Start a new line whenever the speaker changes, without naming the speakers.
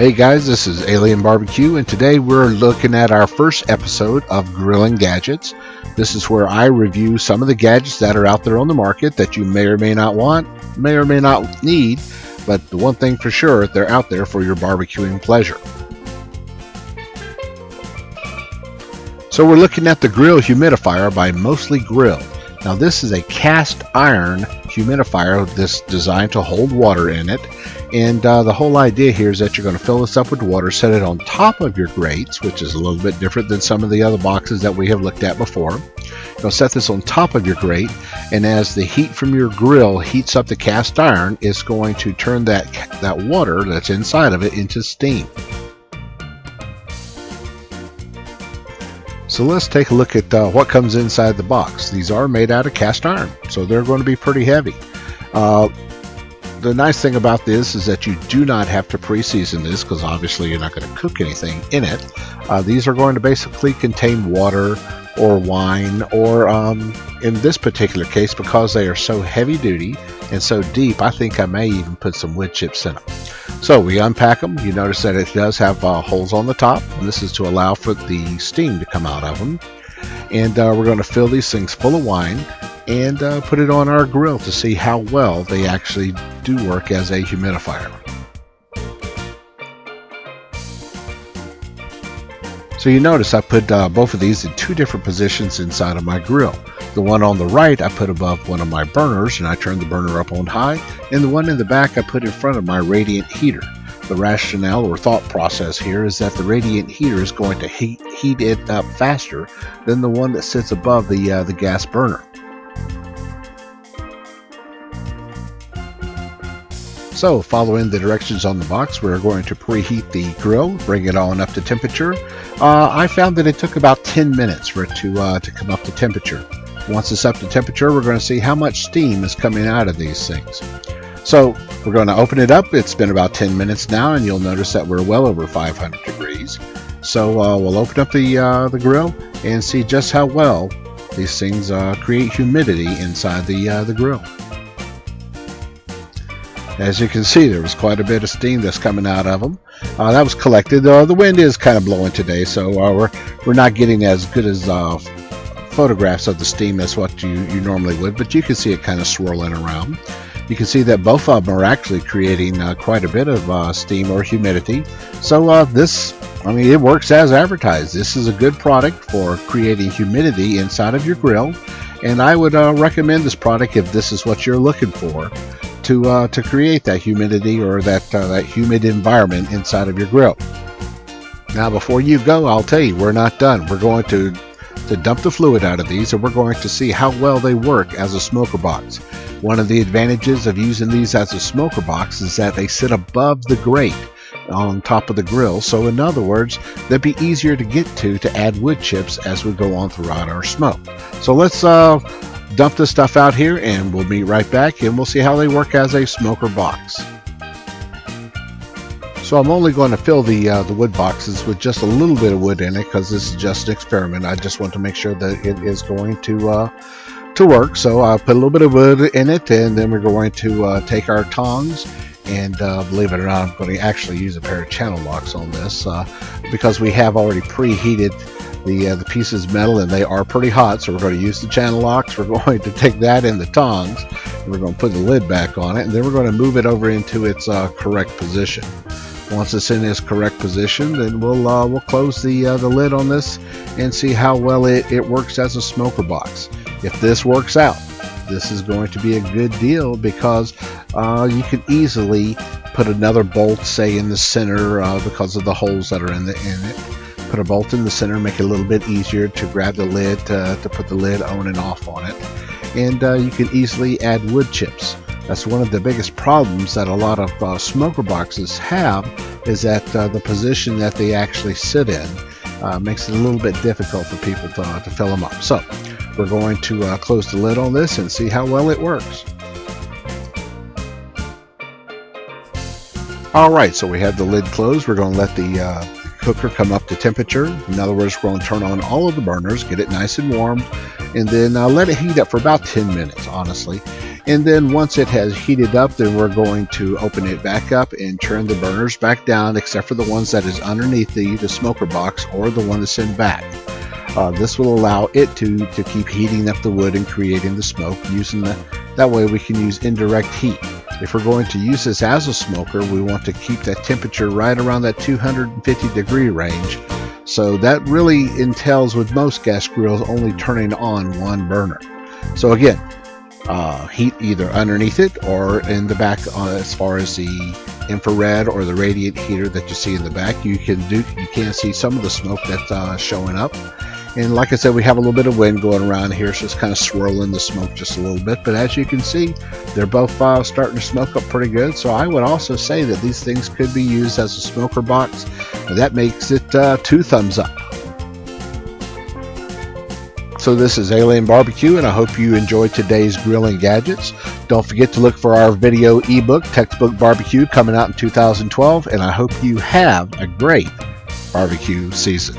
Hey guys, this is Alien Barbecue, and today we're looking at our first episode of Grillin Gadgets. This is where I review some of the gadgets that are out there on the market that you may or may not want, may or may not need, but the one thing for sure, they're out there for your barbecuing pleasure. So we're looking at the Grill Humidifier by Mostly Grill. Now this is a cast iron humidifier that's designed to hold water in it, and the whole idea here is that you're going to fill this up with water, set it on top of your grates, which is a little bit different than some of the other boxes that we have looked at before. You'll set this on top of your grate, and as the heat from your grill heats up the cast iron, it's going to turn that water that's inside of it into steam. So let's take a look at what comes inside the box. These are made out of cast iron, so they're going to be pretty heavy. The nice thing about this is that you do not have to pre-season this, because obviously you're not going to cook anything in it. These are going to basically contain water or wine, or in this particular case, because they are so heavy duty and so deep, I think I may even put some wood chips in them. So we unpack them. You notice that it does have holes on the top, and this is to allow for the steam to come out of them. And we're going to fill these things full of wine and put it on our grill to see how well they actually do work as a humidifier. So you notice I put both of these in two different positions inside of my grill. The one on the right I put above one of my burners, and I turned the burner up on high, and the one in the back I put in front of my radiant heater. The rationale or thought process here is that the radiant heater is going to heat it up faster than the one that sits above the gas burner. So following the directions on the box, we're going to preheat the grill, bring it on up to temperature. I found that it took about 10 minutes for it to come up to temperature. Once it's up to temperature, we're going to see how much steam is coming out of these things. So we're going to open it up. It's been about 10 minutes now, and you'll notice that we're well over 500 degrees. So we'll open up the grill and see just how well these things create humidity inside the grill. As you can see, there was quite a bit of steam that's coming out of them. That was collected. The wind is kind of blowing today, so we're not getting as good as photographs of the steam as what you normally would, but you can see it kind of swirling around. You can see that both of them are actually creating quite a bit of steam or humidity. So it works as advertised. This is a good product for creating humidity inside of your grill, and I would recommend this product if this is what you're looking for, to create that humidity or that humid environment inside of your grill. Now before you go, I'll tell you, we're not done. We're going to dump the fluid out of these, and we're going to see how well they work as a smoker box. One of the advantages of using these as a smoker box is that they sit above the grate on top of the grill, so in other words, they'd be easier to get to add wood chips as we go on throughout our smoke. So let's dump this stuff out here, and we'll meet right back, and we'll see how they work as a smoker box. So I'm only going to fill the wood boxes with just a little bit of wood in it, because this is just an experiment. I just want to make sure that it is going to work. So I'll put a little bit of wood in it, and then we're going to take our tongs, and believe it or not, I'm going to actually use a pair of channel locks on this, because we have already preheated the pieces of metal, and they are pretty hot, so we're going to use the channel locks. We're going to take that and the tongs, and we're going to put the lid back on it, and then we're going to move it over into its correct position. Once it's in its correct position, then we'll close the lid on this and see how well it works as a smoker box. If this works out, this is going to be a good deal, because you can easily put another bolt, say in the center, because of the holes that are in it. Put a bolt in the center, make it a little bit easier to grab the lid, to put the lid on and off on it. And you can easily add wood chips. That's one of the biggest problems that a lot of smoker boxes have, is that the position that they actually sit in makes it a little bit difficult for people to fill them up. So we're going to close the lid on this and see how well it works. Alright, so we have the lid closed. We're going to let the cooker come up to temperature. In other words, we're going to turn on all of the burners, get it nice and warm, and then let it heat up for about 10 minutes, honestly. And then once it has heated up, then we're going to open it back up and turn the burners back down, except for the ones that is underneath the smoker box or the one that's in back. This will allow it to keep heating up the wood and creating the smoke. That way we can use indirect heat. If we're going to use this as a smoker, we want to keep that temperature right around that 250-degree range. So that really entails, with most gas grills, only turning on one burner. So again, heat either underneath it or in the back. As far as the infrared or the radiant heater that you see in the back, you can see some of the smoke that's showing up. And like I said, we have a little bit of wind going around here, so it's kind of swirling the smoke just a little bit. But as you can see, they're both starting to smoke up pretty good. So I would also say that these things could be used as a smoker box. And that makes it 2 thumbs up. So this is Alien Barbecue, and I hope you enjoyed today's Grillin Gadgets. Don't forget to look for our video ebook, Textbook Barbecue, coming out in 2012. And I hope you have a great barbecue season.